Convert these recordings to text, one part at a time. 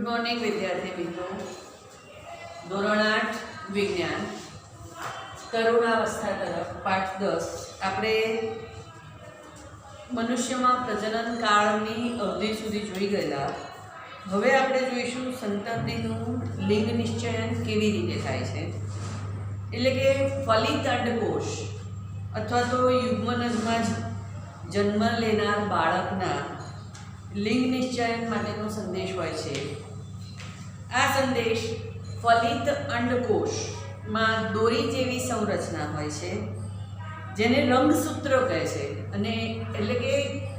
Morning विद्यार्थी मित्रों, ધોરણ 8 વિજ્ઞાન તરુણાવસ્થા તરફ પાઠ 10 આપણે મનુષ્યમાં પ્રજનન કાળની અવધિ સુધી જોઈ ગયેલા. હવે આપણે જોઈશું સંતતિનું લિંગ નિશ્ચયન કેવી રીતે થાય છે. એટલે કે ફલિત અંડકોષ અથવા તો યુગ્મનજમાં જન્મ લેનાર બાળકના લિંગ નિશ્ચયન માટેનો સંદેશ હોય છે. આ સંદેશ ફલિત અંડકોષમાં દોરી જેવી સંરચના હોય છે, જેને રંગસૂત્ર કહે છે. અને એટલે કે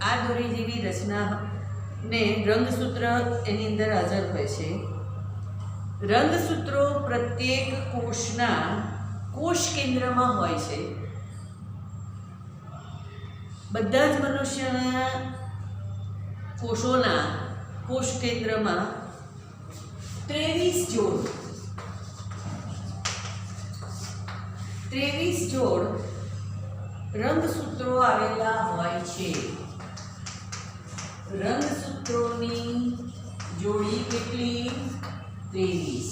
આ દોરી જેવી રચનાને રંગસૂત્ર એની અંદર હાજર હોય છે. રંગસૂત્રો પ્રત્યેક કોષના કોષ કેન્દ્રમાં હોય છે. બધા જ મનુષ્યના કોષોના કોષ કેન્દ્રમાં 23 જોડ રંગસૂત્રો આવેલા હોય છે. રંગસૂત્રોની જોડી કેટલી? 23.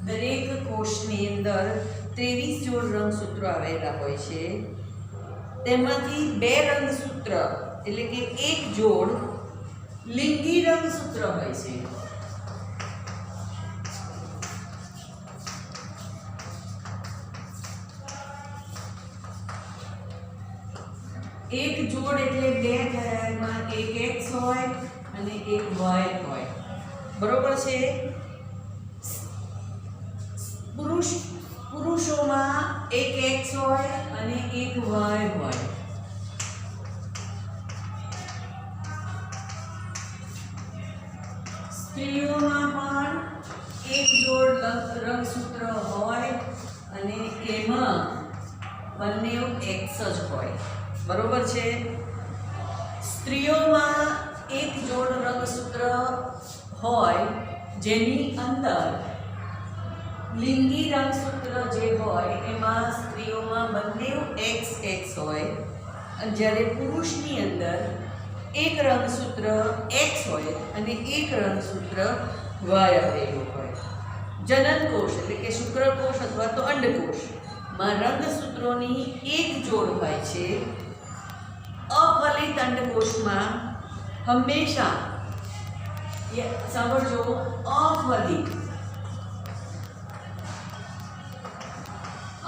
દરેક કોષની અંદર 23 જોડ રંગસૂત્રો આવેલા હોય છે. તેમાંથી 2 રંગસૂત્ર એટલે કે એક જોડ લિંગી રંગસૂત્ર હોય છે. એક જોડ એટલે 2 થયા, એમાં એક x હોય અને એક y હોય. બરોબર છે. પુરુષોમાં એક x હોય અને એક y હોય. સ્ત્રીઓમાં પણ એક જોડ રંગસૂત્ર હોય અને એમાં બંને x જ હોય. બરોબર છે. સ્ત્રીઓમાં એક જોડ રંગસૂત્ર હોય જેની અંદર લિંગી રંગસૂત્ર જે હોય એમાં સ્ત્રીઓમાં બંને x હોય, અને જ્યારે પુરુષની અંદર એક રંગસૂત્ર x હોય અને એક રંગસૂત્ર y આવેલું હોય. જનનકોષ એટલે કે શુક્રકોષ અથવા તો અંડકોષમાં રંગસૂત્રોની એક જોડ હોય છે. અફલિત અંડકોષમાં હંમેશા સાંભળજો, અફલિત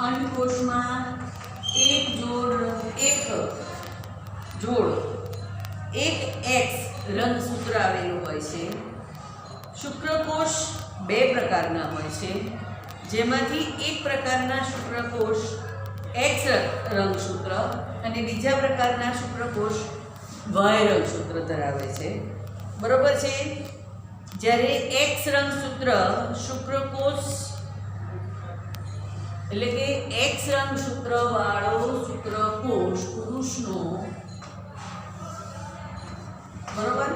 અંડકોષમાં એક x રંગસૂત્ર આવેલું હોય છે. શુક્રકોષ 2 પ્રકારના હોય છે, જેમાંથી એક પ્રકારના શુક્રકોષ x રંગસૂત્ર અને બીજા પ્રકારના શુક્રકોષ y રંગસૂત્ર ધરાવે છે. બરોબર છે. જ્યારે x રંગસૂત્ર શુક્રકોષ એટલે કે x રંગસૂત્ર વાળો શુક્રકોષ પુરુષનો, બરોબર,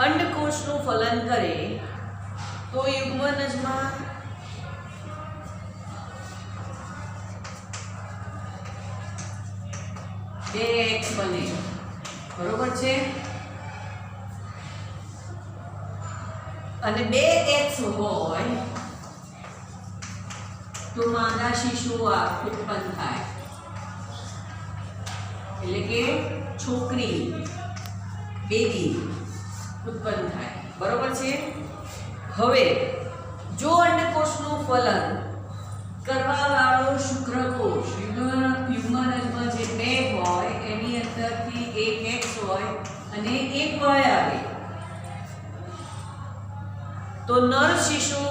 અંડકોષનું ફલન કરે તો યુગ્મનજમાં બે x બને. બરોબર છે. અને 2x હોય તો માદા શિશુ ઉત્પન્ન થાય, એટલે કે છોકરી, બેબી ઉત્પન્ન થાય. બરોબર છે. હવે જો અંડકોષનું ફલન કરવા વાળો શુક્રકોષ યુગ્મનજમાં જે 2 હોય એની અંદરથી એક x હોય અને એક y આવે તો નર શિશુ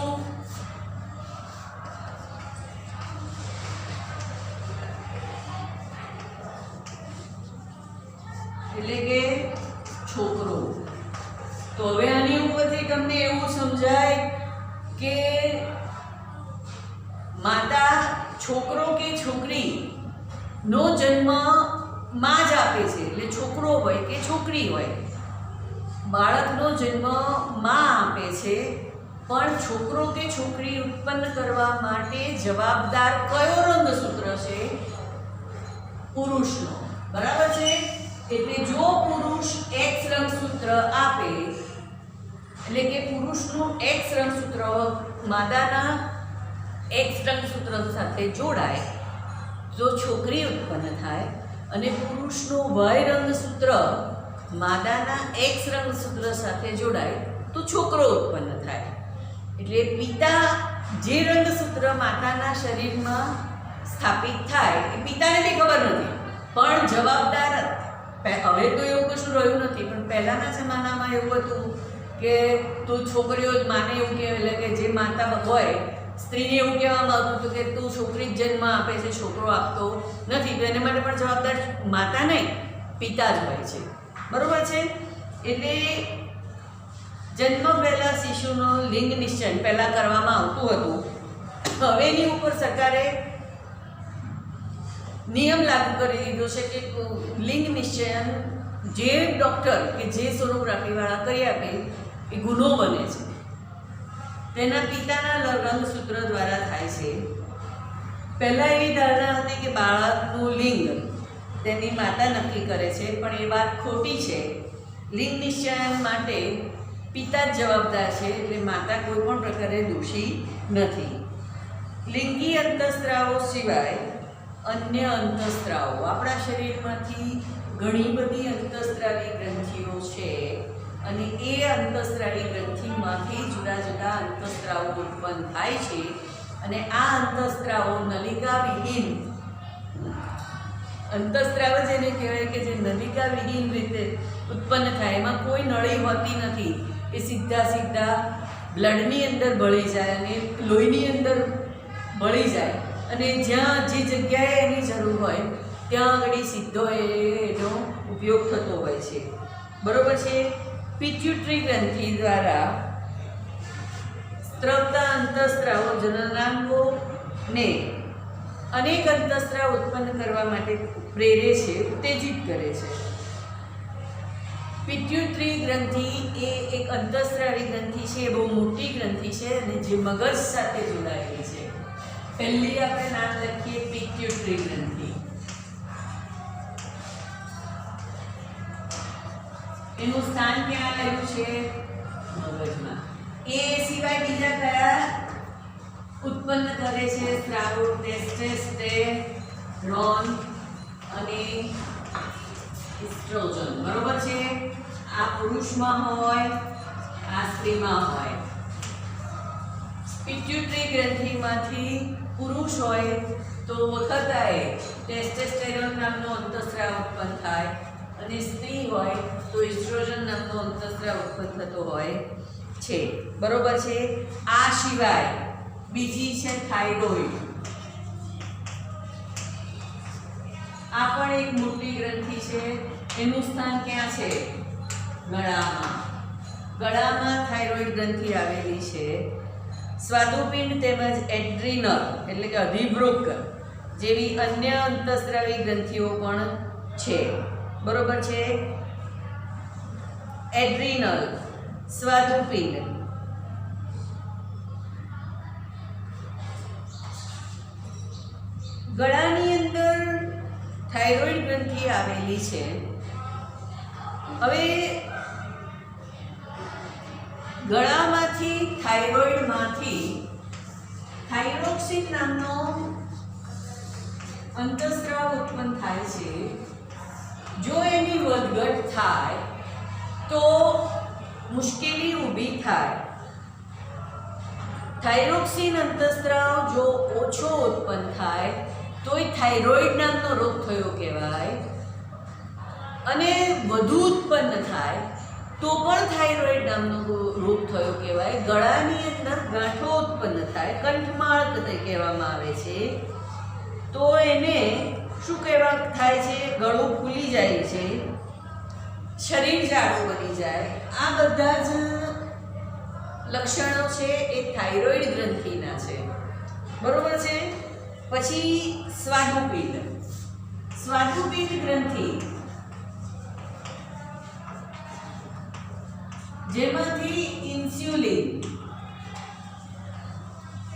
એટલે કે છોકરો. તો હવે આની ઉપરથી તમને એવું સમજાય કે માતા છોકરો કે છોકરી નો જન્મ માં જ આપે છે. એટલે છોકરો હોય કે છોકરી હોય, બાળકનો જન્મ માં આપે છે, પણ છોકરો કે છોકરી ઉત્પન્ન કરવા માટે જવાબદાર કયો રંગસૂત્ર છે? પુરુષનો. બરાબર છે. એટલે જો પુરુષ X રંગસૂત્ર આપે એટલે કે પુરુષનું એક્સ રંગસૂત્ર માદાના એક્સ રંગસૂત્ર સાથે જોડાય તો છોકરી ઉત્પન્ન થાય, અને પુરુષનું વાય રંગસૂત્ર માદાના એક્સ રંગસૂત્ર સાથે જોડાય તો છોકરો ઉત્પન્ન થાય. એટલે પિતા જે રંગસૂત્ર માતાના શરીરમાં સ્થાપિત થાય એ પિતાને બી ખબર નથી, પણ જવાબદાર હવે તો એવું કશું રહ્યું નથી, પણ પહેલાંના જમાનામાં એવું હતું કે તું છોકરીઓ જ માને એવું કહેવાય, એટલે કે જે માતા હોય સ્ત્રીને એવું કહેવામાં આવતું હતું કે તું છોકરી જ જન્મ આપે છે, છોકરો આપતો નથી, તો એને માટે પણ જવાબદાર માતા નહીં પિતા જ હોય છે. બરોબર છે. એટલે જન્મ પહેલાં શિશુનો લિંગ નિશ્ચય પહેલાં કરવામાં આવતું હતું. હવે એની ઉપર સરકારે નિયમ લાગુ કરી દીધો છે કે લિંગ નિશ્ચયન જે ડૉક્ટર કે જે સોનોગ્રાફીવાળા કરી આપે એ ગુનો બને છે. તેના પિતાના રંગસૂત્ર દ્વારા થાય છે. પહેલાં એવી ધારણા હતી કે બાળકનું લિંગ તેની માતા નક્કી કરે છે, પણ એ વાત ખોટી છે. લિંગ નિશ્ચયન માટે પિતા જ જવાબદાર છે, એટલે માતા કોઈ પણ પ્રકારે દોષી નથી. લિંગી અંતઃસ્ત્રાવો સિવાય અન્ય અંતઃસ્ત્રાવો આપણા શરીરમાંથી ઘણી બધી અંતઃસ્ત્રાવી ગ્રંથિઓ છે, અને એ અંતઃસ્ત્રાવી ગ્રંથિમાંથી જુદા જુદા અંતઃસ્ત્રાવો ઉત્પન્ન થાય છે, અને આ અંતઃસ્ત્રાવો નલિકા વિહીન અંતઃસ્ત્રાવ જેને કહેવાય કે જે નલિકા વિહીન રીતે ઉત્પન્ન થાય, એમાં કોઈ નળી હોતી નથી, એ સીધા બ્લડની અંદર ભળી જાય અને લોહીની અંદર ભળી જાય, અને જ્યાં જે જગ્યાએ એની જરૂર હોય ત્યાં આગળ સીધો એનો ઉપયોગ થતો હોય છે. બરોબર છે. પિટ્યુટરી ગ્રંથિ દ્વારા સ્ત્રવતા અંતઃસ્ત્રાવો જનનાંગોને અનેક અંતઃસ્ત્રાવ ઉત્પન્ન કરવા માટે પ્રેરે છે, ઉત્તેજિત કરે છે. પિટ્યુટરી ગ્રંથિ એ એક અંતઃસ્ત્રાવી ગ્રંથિ છે, બહુ મોટી ગ્રંથિ છે, અને જે મગજ સાથે જોડાયેલી છે. પહેલી આપણે નામ લખીએ પિટ્યુટરી ગ્રંથિ. એનું સ્થાન ક્યાં આવેલું છે? મગજમાં. એ સિવાય બીજા કયા ઉત્પન્ન કરે છે સ્ત્રાવો? ટેસ્ટેસ્ટેરોન અને ઇસ્ટ્રોજન. બરોબર છે. આ પુરુષમાં હોય, આ સ્ત્રીમાં હોય. પિટ્યુટરી ગ્રંથિમાંથી પુરુષ હોય તો વખતાએ ટેસ્ટેસ્ટેરોન નામનો અંતઃસ્ત્રાવ ઉત્પન્ન થાય, અને સ્ત્રી હોય તો ઇસ્ટ્રોજન નામનો અંતઃસ્ત્રાવ ઉત્પન્ન થતો હોય છે. બરોબર છે. આ સિવાય બીજી છે થાઇરોઇડ. આ પણ એક મોટી ગ્રંથિ છે. એનું સ્થાન ક્યાં છે? ગળામાં. ગળામાં થાઇરોઇડ ગ્રંથિ આવેલી છે. સ્વાદુપિંડ તેમજ એડ્રીનલ એટલે કે અધિવૃક્ક જેવી અન્ય અંતઃસ્ત્રાવી ગ્રંથિઓ પણ છે. બરોબર છે. એડ્રીનલ, સ્વાદુપિંડ, ગળાની અંદર થાઇરોઇડ ગ્રંથિ આવેલી છે. હવે ગળામાંથી થાઇરોઇડમાંથી થાઇરોક્સિન નામનો અંતઃસ્ત્રાવ ઉત્પન્ન થાય છે. જો એની વધઘટ થાય તો મુશ્કેલી ઊભી થાય. થાઇરોક્સિન અંતઃસ્ત્રાવ જો ઓછો ઉત્પન્ન થાય તો એ થાઇરોઇડ નામનો રોગ થયો કહેવાય, અને વધુ ઉત્પન્ન થાય તો પણ થાઇરોઇડ નામનો રોગ થયો કહેવાય. ગળાની અંદર ગાંઠો ઉત્પન્ન થાય, કંઠમાળ કહેવામાં આવે છે, તો એને શું કહેવા થાય છે? ગળું ફૂલી જાય છે, શરીર જાડું બની જાય. આ બધા જ લક્ષણો છે એ થાઇરોઇડ ગ્રંથિના છે. બરોબર છે. પછી સ્વાદુપિંડ. સ્વાદુપિંડ ગ્રંથિ જેમાંથી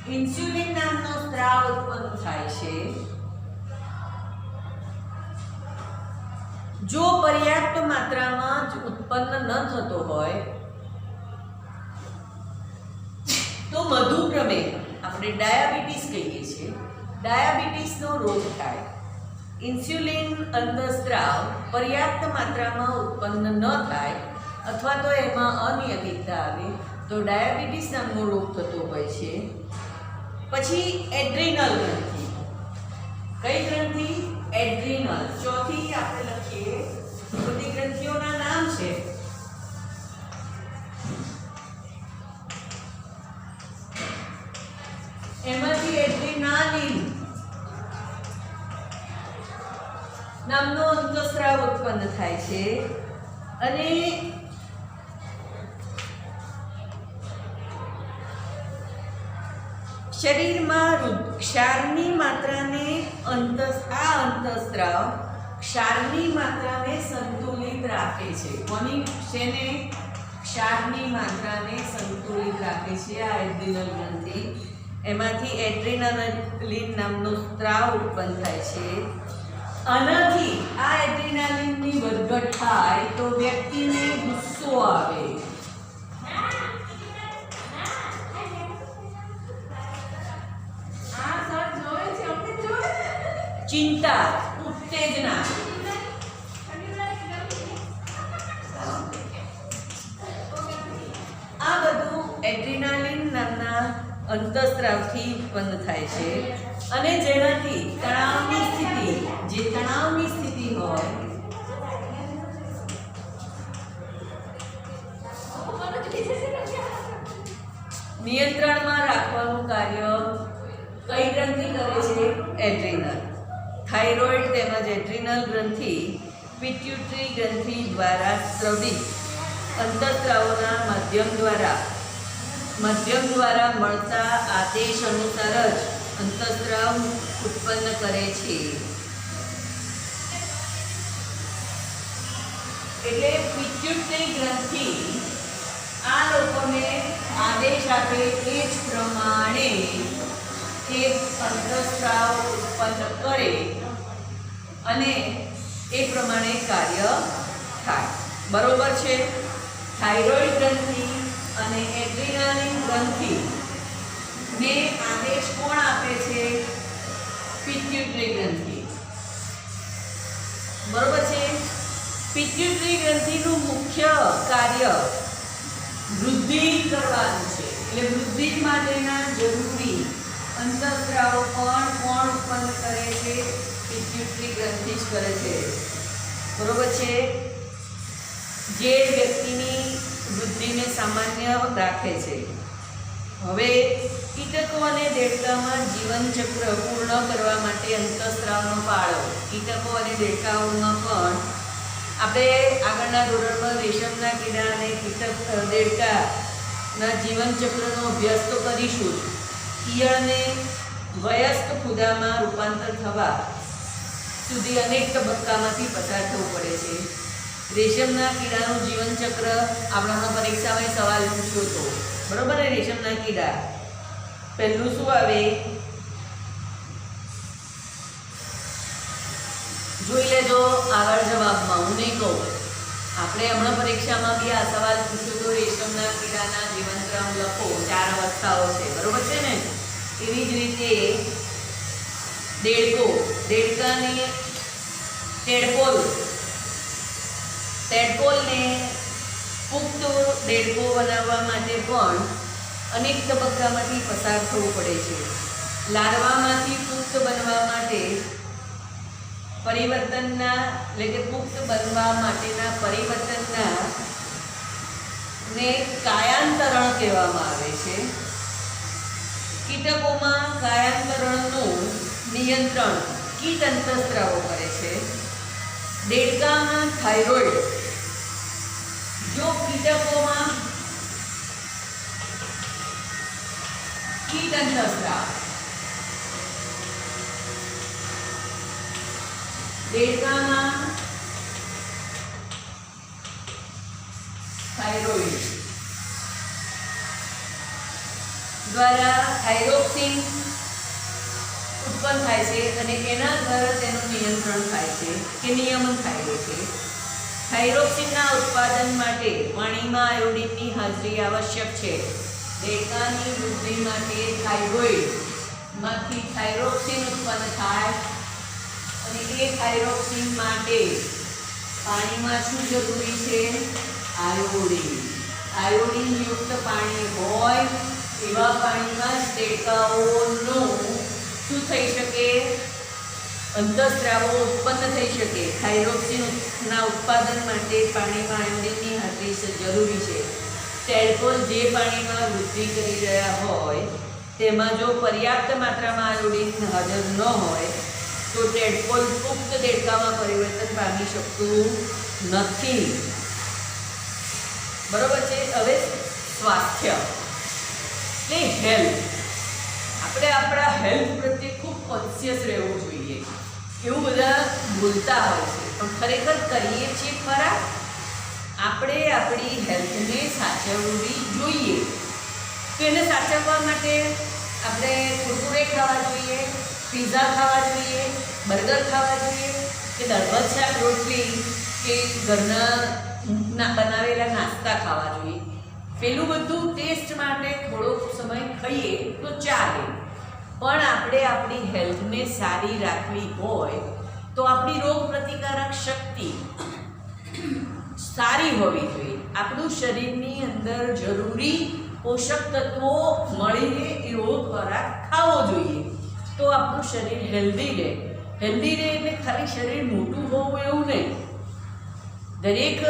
ઇન્સ્યુલિન નામનો સ્ત્રાવ ઉત્પન્ન થાય છે. જો પર્યાપ્ત માત્રામાં જ ઉત્પન્ન ન થતો હોય મધુપ્રમેહ આપણે ડાયાબિટીસ કહીએ છીએ, ડાયાબિટીસનો રોગ થાય, ઇન્સ્યુલિન અંતઃસ્ત્રાવ પર્યાપ્ત માત્રામાં ઉત્પન્ન ન થાય અથવા તો એમાં અનિયમિતતા આવે તો ડાયાબિટીસ નામનો રોગ થતો હોય છે. પછી એડ્રિનલ ગ્રંથિ. કઈ ગ્રંથિ? એડ્રિનલ. ચોથી આપણે લખીએ, બધી ગ્રંથિઓના નામ છે. એમાંથી એડ્રિનાલિન નામનો અંતઃસ્ત્રાવ ઉત્પન્ન થાય છે અને શરીરમાં ક્ષારની માત્રાને અંતઃસ્ત્રાવ ક્ષારની માત્રાને સંતુલિત રાખે છે. કોની? શેને? ક્ષારની માત્રાને સંતુલિત રાખે છે આ એડ્રિનલ ગ્રંથિ. એમાંથી એડ્રિનાલિન નામનો સ્ત્રાવ ઉત્પન્ન થાય છે. આનાથી આ એડ્રિનાલિનની વધઘટ થાય તો વ્યક્તિને ગુસ્સો આવે, ચિંતા, ઉત્તેજના, આ બધું એડ્રિનાલિન નામના અંતઃસ્ત્રાવથી ઉત્પન્ન થાય છે અને જેનાથી તણાવની સ્થિતિ હોય નિયંત્રણમાં રાખવાનું કાર્ય કઈ ગ્રંથિ કરે છે? એડ્રિનલ. થાઇરોઇડ તેમજ એડ્રિનલ ગ્રંથિ પિટ્યુટરી ગ્રંથિ દ્વારા સ્રવિત અંતઃસ્ત્રાવોના માધ્યમ દ્વારા મળતા આદેશ અનુસાર જ અંતઃસ્ત્રાવ ઉત્પન્ન કરે છે. એટલે પિટ્યુટરી ગ્રંથિ આ લોકોને આદેશ આપે એ જ પ્રમાણે એ અંતઃસ્ત્રાવ ઉત્પન્ન કરે અને એ પ્રમાણે કાર્ય થાય. બરોબર છે? થાઇરોઇડ ગ્રંથિ અને એડ્રિનાલિન ગ્રંથિ ને આદેશ કોણ આપે છે? પિટ્યુટરી ગ્રંથિ. બરોબર છે? પિટ્યુટરી ગ્રંથિનું મુખ્ય કાર્ય વૃદ્ધિ કરવાનું છે. એટલે વૃદ્ધિ માટેના જરૂરી અંતઃસ્ત્રાવો પણ કોણ ઉત્પન્ન કરે છે? પિટ્યુટરી ગ્રંથિ જ કરે છે. બરોબર છે? જે વ્યક્તિની વૃદ્ધિને સામાન્ય રાખે છે. હવે કીટકો અને દેડકામાં જીવનચક્ર પૂર્ણ કરવા માટે અંતઃસ્ત્રાવનો ફાળો. કીટકો અને દેડકાઓમાં પણ આપણે આગળના ધોરણમાં રેશમના કીડા અને દેડકાના જીવનચક્રનો અભ્યાસ તો કરીશું. ઈયળને વયસ્ક ફૂદામાં રૂપાંતર થવા સુધી અનેક તબક્કામાંથી પસાર થવું પડે છે. રેશમના કીડાનું જીવનચક્ર આપણામાં પરીક્ષામાં સવાલ પૂછ્યો હતો. બરોબર ને? રેશમના કીડા પહેલું શું આવે? જોઈ લેજો આગળ જવાબમાં, હું નહીં કહું. આપણે હમણાં પરીક્ષામાં બી આ સવાલ પૂછ્યો તો રેશમના કીડાના જીવનક્રમ લખો. 4 અવસ્થાઓ છે. બરોબર છે ને? એવી જ રીતે દેડકાને ટેડપોલને પુખ્ત દેડકો બનાવવા માટે પણ અનેક તબક્કામાંથી પસાર થવું પડે છે. લાર્વામાંથી પુખ્ત બનવા માટે પુખ્ત બનવા માટેના પરિવર્તનના ને કાયાંતરણ કહેવામાં આવે છે. કીટકોમાં કાયાંતરણનું નિયંત્રણ કીટ અંતઃસ્ત્રાવો કરે છે. દેડકામાં થાઇરોઇડ. જો કીટકોમાં કીટ અંતઃસ્ત્રાવ, દેડકામાં થાઇરોઇડ દ્વારા થાઇરોક્સિન ઉત્પન્ન થાય છે અને એના દ્વારા તેનું નિયંત્રણ થાય છે કે નિયમન થાય છે. થાઇરોક્સિનના ઉત્પાદન માટે પાણીમાં આયોડિનની હાજરી આવશ્યક છે. દેડકાની વૃદ્ધિ માટે થાઇરોઇડમાંથી થાઇરોક્સિન ઉત્પન્ન થાય અને એ થાઇરોક્સિન માટે પાણીમાં શું જરૂરી છે? આયોડિન. આયોડિનયુક્ત પાણી હોય એવા પાણીમાં જ દેડકાઓનું શું થઈ શકે? અંતઃસ્રાવો ઉત્પન્ન થઈ શકે. થાઇરોક્સિનના ઉત્પાદન માટે પાણીમાં આયોડિનની હાજરી જરૂરી છે. ટેડપોલ જે પાણીમાં વૃદ્ધિ કરી રહ્યા હોય તેમાં જો પર્યાપ્ત માત્રામાં આયોડિન હાજર ન હોય તો ટેડપોલ પુખ્ત દેડકામાં પરિવર્તન પામી શકતું નથી. બરોબર છે. હવે સ્વાસ્થ્ય એટલે હેલ્થ. આપણે આપણા હેલ્થ પ્રત્યે ખૂબ કોન્શિયસ રહેવું જોઈએ. એવું બધા ભૂલતા હોય છે, પણ ખરેખર કરીએ છીએ ખરા? આપણે આપણી હેલ્થને સાચવવી જોઈએ. તો એને સાચવવા માટે આપણે કુરકુરે ખાવા જોઈએ, પીઝા ખાવા જોઈએ, બર્ગર ખાવા જોઈએ કે દાળ ભાત શાક રોટલી કે ઘરના બનાવેલા નાસ્તા ખાવા જોઈએ. પેલું બધું ટેસ્ટ માટે થોડોક સમય ખાઈએ તો ચાલે, પણ આપણે આપણી હેલ્થને સારી રાખવી હોય તો આપણી રોગ પ્રતિકારક શક્તિ સારી હોવી જોઈએ. આપણું શરીરની અંદર જરૂરી પોષક તત્વો મળી રહે એવો ખોરાક ખાવો જોઈએ તો આપણું શરીર હેલ્ધી રહે. હેલ્ધી રહે એટલે ખાલી શરીર મોટું હોવું એવું નહીં. દરેક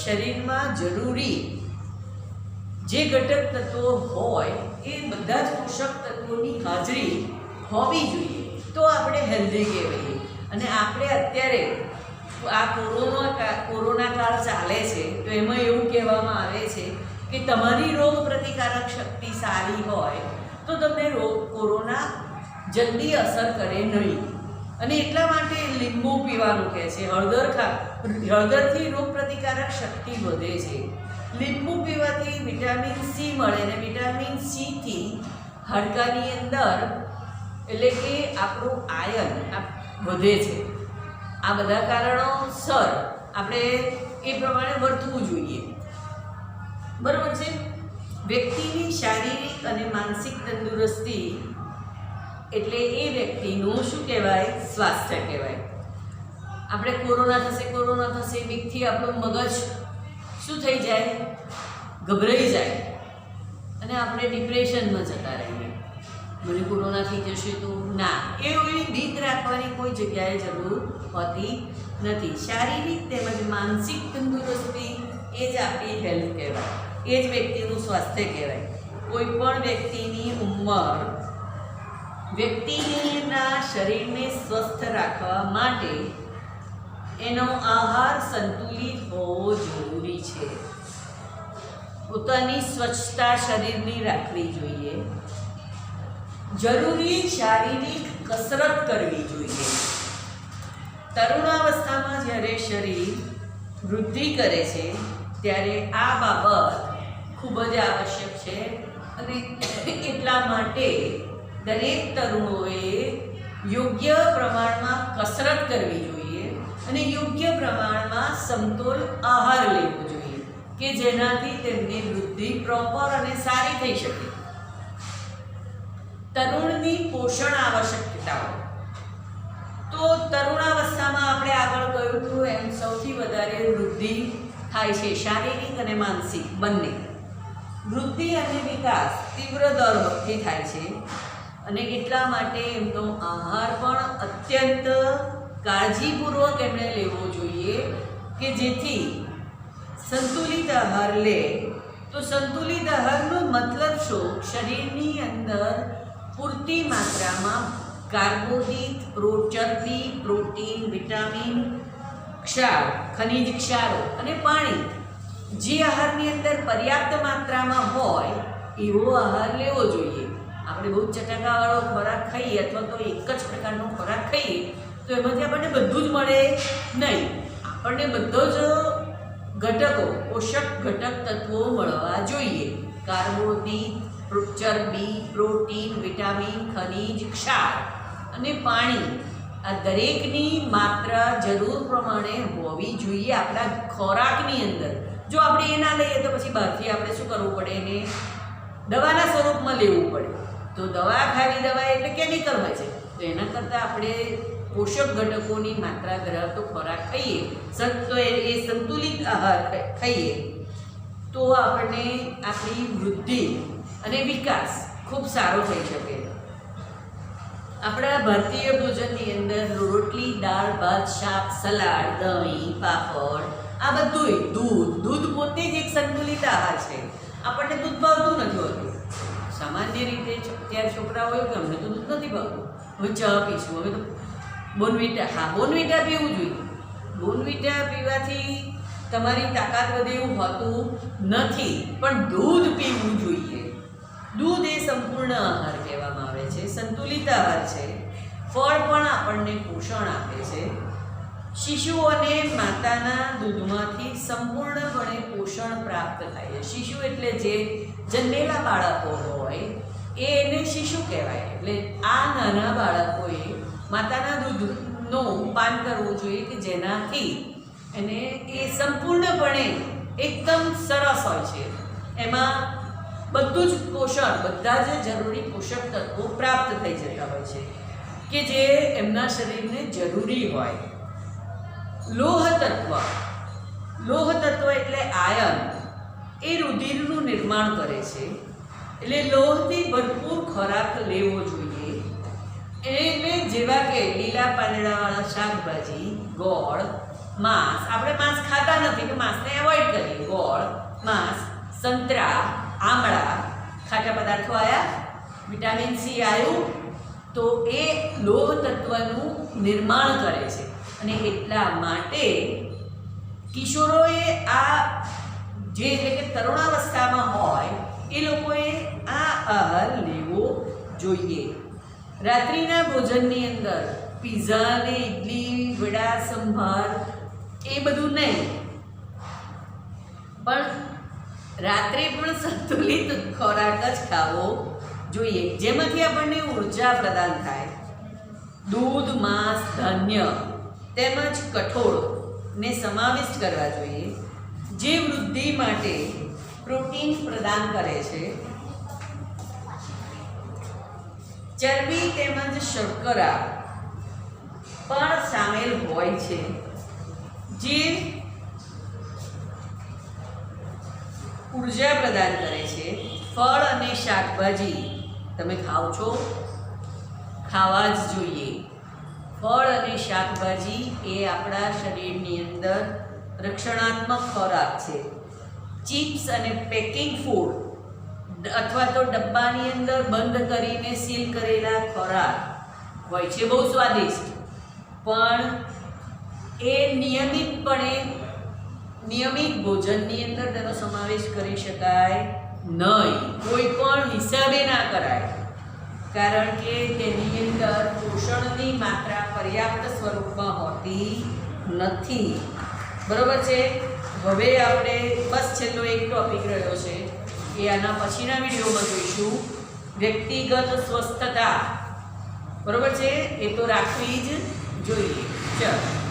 શરીરમાં જરૂરી જે ઘટક તત્વો હોય એ બધા જ પોષક તત્વોની હાજરી હોવી જોઈએ તો આપણે હેલ્ધી કહેવાઈએ. અને આપણે અત્યારે આ કોરોના કાળ ચાલે છે તો એમાં એવું કહેવામાં આવે છે કે તમારી રોગ પ્રતિકારક શક્તિ સારી હોય તો તમને કોરોના જલ્દી અસર કરે નહીં. અને એટલા માટે લીંબુ પીવાનું કહે છે. હળદરથી રોગ પ્રતિકારક શક્તિ વધે છે. લીંબુ પીવાથી વિટામિન સી મળે અને વિટામિન સીથી હાડકાની અંદર એટલે કે આપણું આયન વધે છે. આ બધા કારણોસર આપણે એ પ્રમાણે વર્તવું જોઈએ. બરાબર છે. વ્યક્તિની શારીરિક અને માનસિક તંદુરસ્તી એટલે એ વ્યક્તિનું શું કહેવાય? સ્વાસ્થ્ય કહેવાય. આપણે કોરોના થશે બીકથી આપણું મગજ શું થઈ જાય? ગભરાઈ જાય અને આપણે ડિપ્રેશનમાં જતા રહીએ. મને કોરોના થઈ જશે તો ના, એવી બીક રાખવાની કોઈ જગ્યાએ જરૂર હોતી નથી. શારીરિક તેમજ માનસિક તંદુરસ્તી એ જ આપણી હેલ્થ કહેવાય, એ જ વ્યક્તિનું સ્વાસ્થ્ય કહેવાય. કોઈ પણ વ્યક્તિની ઉંમર વ્યક્તિના શરીરને સ્વસ્થ રાખવા માટે એનો આહાર સંતુલિત હોવો જરૂરી છે. પોતાની સ્વચ્છતા શરીરની રાખવી જોઈએ. જરૂરી શારીરિક કસરત કરવી જોઈએ. તરુણાવસ્થામાં જ્યારે શરીર વૃદ્ધિ કરે છે ત્યારે આ બાબત ખૂબ જ આવશ્યક છે. અને એટલા માટે દરેક તરુણોએ યોગ્ય પ્રમાણમાં કસરત કરવી જોઈએ અને યોગ્ય પ્રમાણમાં સમતોલ આહાર લેવો જોઈએ કે જેનાથી તેમની વૃદ્ધિ પ્રોપર અને સારી થઈ શકે. તરુણની પોષણ આવશ્યકતાઓ. તો તરુણાવસ્થામાં આપણે આગળ કહ્યું હતું એમ સૌથી વધારે વૃદ્ધિ થાય છે શારીરિક અને માનસિક બંને. વૃદ્ધિ અને વિકાસ તીવ્ર દરથી થાય છે અને એટલા માટે એમનો આહાર પણ અત્યંત કાળજીપૂર્વક એમણે લેવો જોઈએ કે જેથી સંતુલિત આહાર લે. તો સંતુલિત આહારનો મતલબ શું? શરીરની અંદર પૂરતી માત્રામાં કાર્બોદિત, ચરબી, પ્રોટીન, વિટામિન, ક્ષાર, ખનિજ ક્ષારો અને પાણી જે આહારની અંદર પર્યાપ્ત માત્રામાં હોય એવો આહાર લેવો જોઈએ. આપણે બહુ ચટાકાવાળો ખોરાક ખાઈએ અથવા તો એક જ પ્રકારનો ખોરાક ખાઈએ તો એમાંથી આપણને બધું જ મળે નહીં. આપણને બધો જ ઘટકો, પોષક ઘટક તત્વો મળવા જોઈએ. કાર્બોદિત, ચરબી, પ્રોટીન, વિટામિન, ખનિજ, ક્ષાર અને પાણી આ દરેકની માત્રા જરૂર પ્રમાણે હોવી જોઈએ આપણા ખોરાકની અંદર. જો આપણે એ ના લઈએ તો પછી બહારથી આપણે શું કરવું પડે? એને દવાના સ્વરૂપમાં લેવું પડે. તો દવા ખાવી દવા એટલે કેમિકલ હોય છે. તો એના કરતાં આપણે પોષક ઘટકોની માત્રા ધરાવતો ખોરાક ખાઈએ, તો એ સંતુલિત આહાર ખાઈએ તો આપણને આપણી વૃદ્ધિ અને વિકાસ ખૂબ સારો થઈ શકે. આપણા ભારતીય ભોજનની અંદર રોટલી, દાળ, ભાત, શાક, સલાડ, દહીં, પાપડ, આ બધુંય દૂધ પોતે જ એક સંતુલિત આહાર છે. આપણને દૂધ ભાવતું નથી હોતું. સામાન્ય રીતે ત્યારે છોકરાઓ કે અમને તો દૂધ નથી ભાવતું, હવે ચા પીશું, હવે તો બોર્નવિટા પીવું જોઈએ. બોર્નવિટા પીવાથી તમારી તાકાત વધે એવું હોતું નથી, પણ દૂધ પીવું જોઈએ. દૂધ એ સંપૂર્ણ આહાર કહેવામાં આવે છે, સંતુલિત આહાર છે. ફળ પણ આપણને પોષણ આપે છે. શિશુઓને માતાના દૂધમાંથી સંપૂર્ણપણે પોષણ પ્રાપ્ત થાય છે. શિશુ એટલે જે જન્મેલા બાળકો હોય એને શિશુ કહેવાય. એટલે આ નાના બાળકોએ માતાના દૂધનું પાન કરવું જોઈએ કે જેનાથી એને એ સંપૂર્ણપણે એકદમ સરસ હોય છે. એમાં બધું જ પોષણ, બધા જ જરૂરી પોષક તત્વો પ્રાપ્ત થઈ જતા હોય છે કે જે એમના શરીરને જરૂરી હોય. લોહ તત્વ એટલે આયન, એ રુધિરનું નિર્માણ કરે છે. એટલે લોહથી ભરપૂર ખોરાક લેવો જોઈએ. એટલે જેવા કે લીલા પાંદડાવાળા શાકભાજી, ગોળ, માંસ. આપણે માંસ ખાતા નથી કે માંસને એવોઇડ કરીએ. ગોળ, માંસ, સંતરા, આમળા, ખાટા પદાર્થો આવ્યા, વિટામિન સી આવ્યું, તો એ લોહ તત્વનું નિર્માણ કરે છે. અને એટલા માટે કિશોરોએ આ જે એટલે કે તરુણાવસ્થામાં હોય એ લોકોએ આ આહાર લેવો જોઈએ. રાત્રિના ભોજનની અંદર પીઝા ને ઇડલી, વડા, સંભાર એ બધું નહીં, પણ રાત્રે પણ સંતુલિત ખોરાક જ ખાવો જોઈએ, જેમાંથી આપણને ઉર્જા પ્રદાન થાય. દૂધ, માંસ, ધાન્ય તેમજ કઠોળને સમાવિષ્ટ કરવા જોઈએ, જે વૃદ્ધિ માટે પ્રોટીન પ્રદાન કરે છે. ચરબી તેમજ શર્કરા પણ સામેલ હોય છે, જે ઉર્જા પ્રદાન કરે છે. ફળ અને શાકભાજી તમે ખાઓ છો, ખાવા જ જોઈએ. ફળ અને શાકભાજી એ આપણા શરીરની અંદર રક્ષણાત્મક ખોરાક છે. ચિપ્સ અને પેકિંગ ફૂડ અથવા તો ડબ્બાની અંદર બંધ કરીને સીલ કરેલા ખોરાક હોય છે, બહુ સ્વાદિષ્ટ, પણ એ નિયમિત ભોજનની અંદર તેનો સમાવેશ કરી શકાય નહીં. કોઈ પણ હિસાબે ના કરાય, કારણ કે તેની અંદર પોષણની માત્રા પર્યાપ્ત સ્વરૂપમાં હોતી નથી. બરોબર છે. હવે આપણે બસ છેલ્લો એક ટોપિક રહ્યો છે એ આના પછીના વિડીયોમાં જોઈશું. વ્યક્તિગત સ્વસ્થતા, બરોબર છે, એ તો રાખવી જ જોઈએ. ચાલો.